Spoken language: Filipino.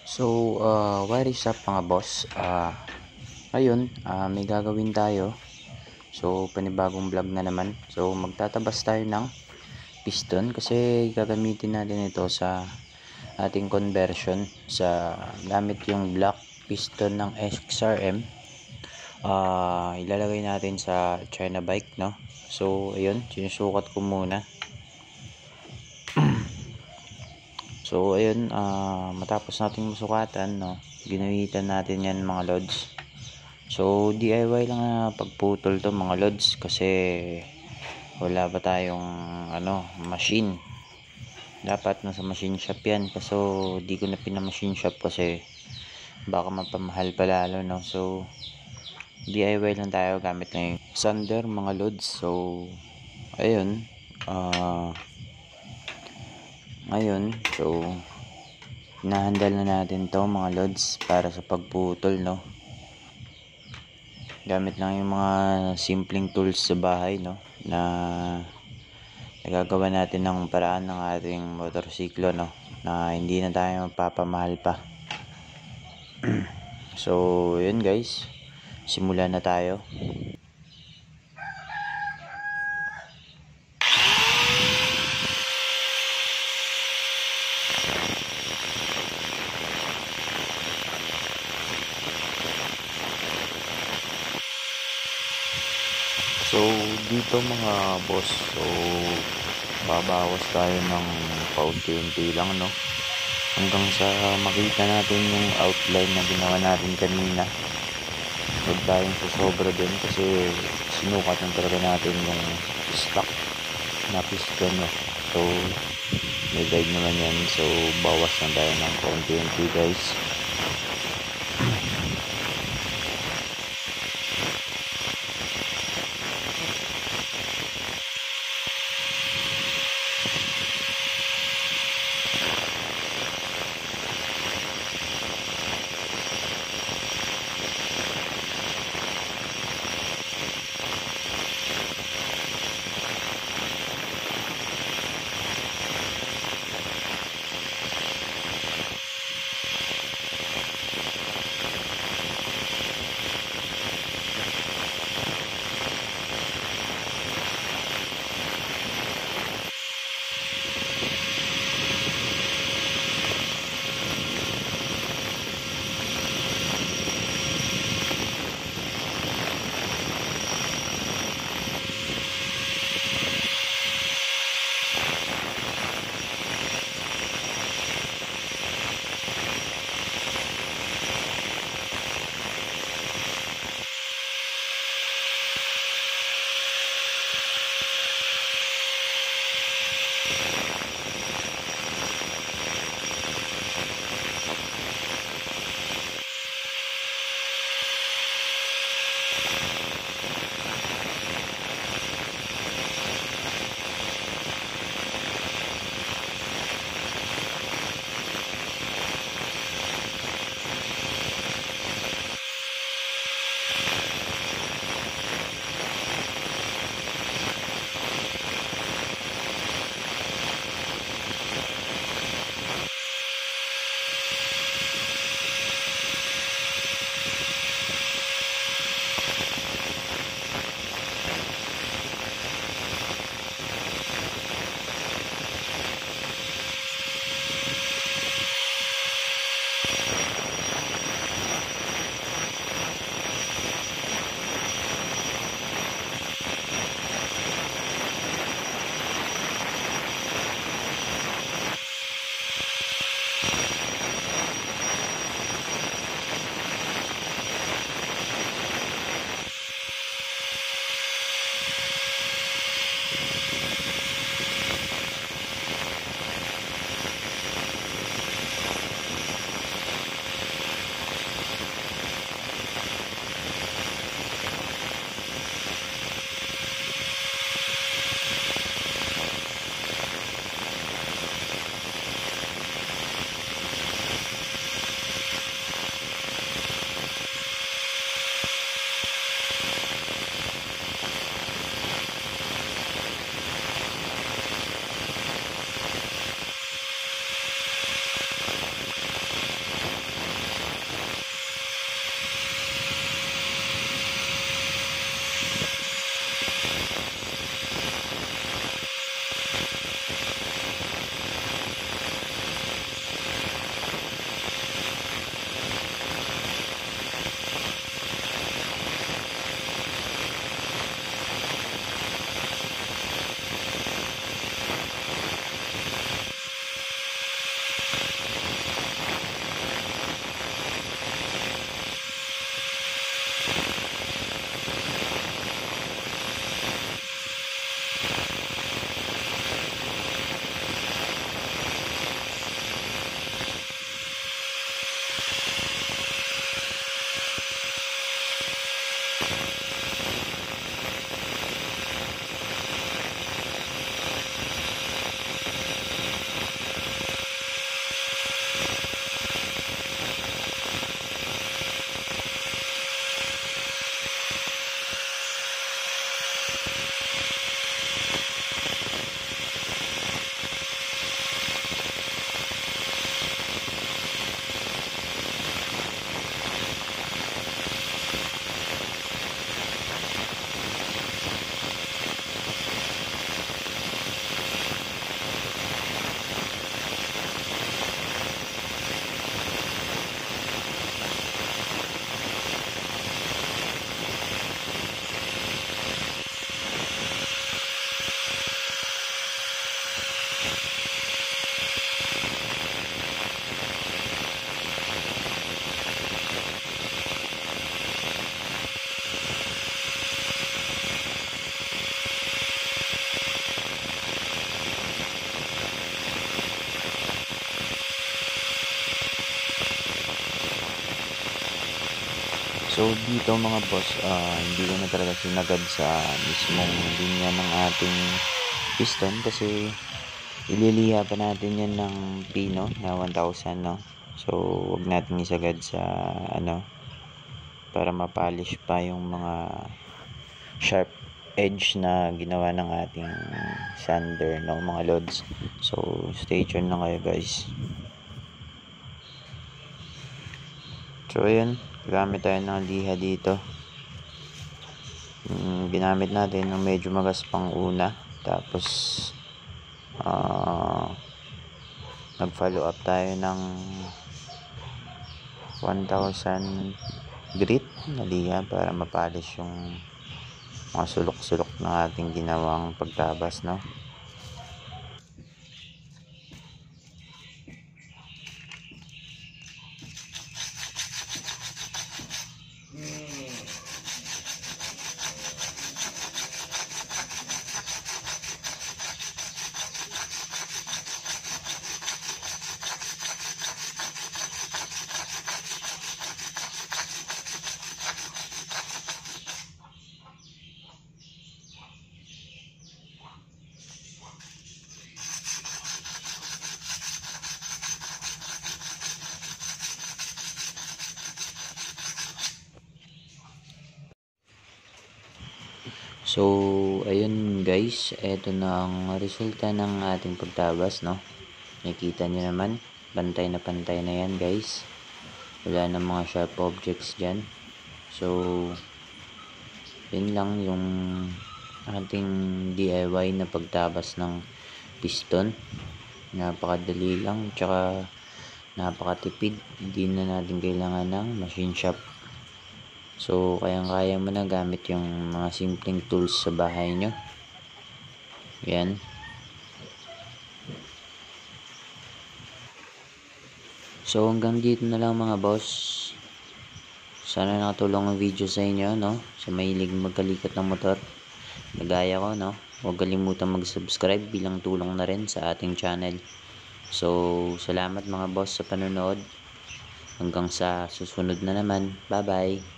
What is up mga boss? Ngayon, may gagawin tayo. Panibagong vlog na naman. Magtatabas tayo ng piston kasi gagamitin natin ito sa ating conversion sa gamit yung black piston ng XRM. Ilalagay natin sa China bike, no? Ayun, sinusukat ko muna. Ayun, matapos nating masukatan, no, ginawitan natin yan mga lods. DIY lang na pagputol to mga lods kasi wala pa tayong machine. Dapat nasa machine shop yan, kaso di ko na pinamachine shop kasi baka mapamahal pa lalo, no. DIY lang tayo gamit na yung sander mga lods. Ayun, ngayon, hinahandle na natin to mga lods para sa pagputol, no. Gamit lang yung mga simpleng tools sa bahay, no, na nagagawa natin ng paraan ng ating motorsiklo, no, na hindi na tayo mapapamahal pa. Yun guys, simulan na tayo. Dito mga boss, babawas tayo ng paunti-unti lang, no, hanggang sa makita natin yung outline na ginawa natin kanina. Huwag tayong susobra din kasi sinukat na talaga natin yung stock na piston, no. May guide naman yan, bawas na tayo ng paunti-unti guys. So dito mga boss, hindi ko na talaga sinagad sa mismong linya ng ating piston kasi ililiha pa natin yan ng pino na 1,000, no? So wag natin isagad sa para mapolish pa yung mga sharp edge na ginawa ng ating sander, no mga lods. So stay tuned lang kayo guys. So ayun, gamit tayo ng liha dito. Ginamit natin ng medyo magaspang una, tapos nag follow up tayo ng 1,000 grit na liha para mapolish yung mga sulok-sulok ng ating ginawang pagtabas, no? So, ayun guys, eto na ang resulta ng ating pagtabas, no? Nakikita nyo naman, pantay na yan guys. Wala na mga sharp objects dyan. So, yun lang yung ating DIY na pagtabas ng piston. Napakadali lang, tsaka napakatipid. Hindi na natin kailangan ng machine shop. So, kayang-kaya mo na gamit yung mga simpleng tools sa bahay nyo. Yan. So, hanggang dito na lang mga boss. Sana nakatulong ang video sa inyo, no? Sa mahilig magkalikot ng motor. Nagaya ko, no? Huwag kalimutan mag-subscribe bilang tulong na rin sa ating channel. So, salamat mga boss sa panonood. Hanggang sa susunod na naman. Bye-bye!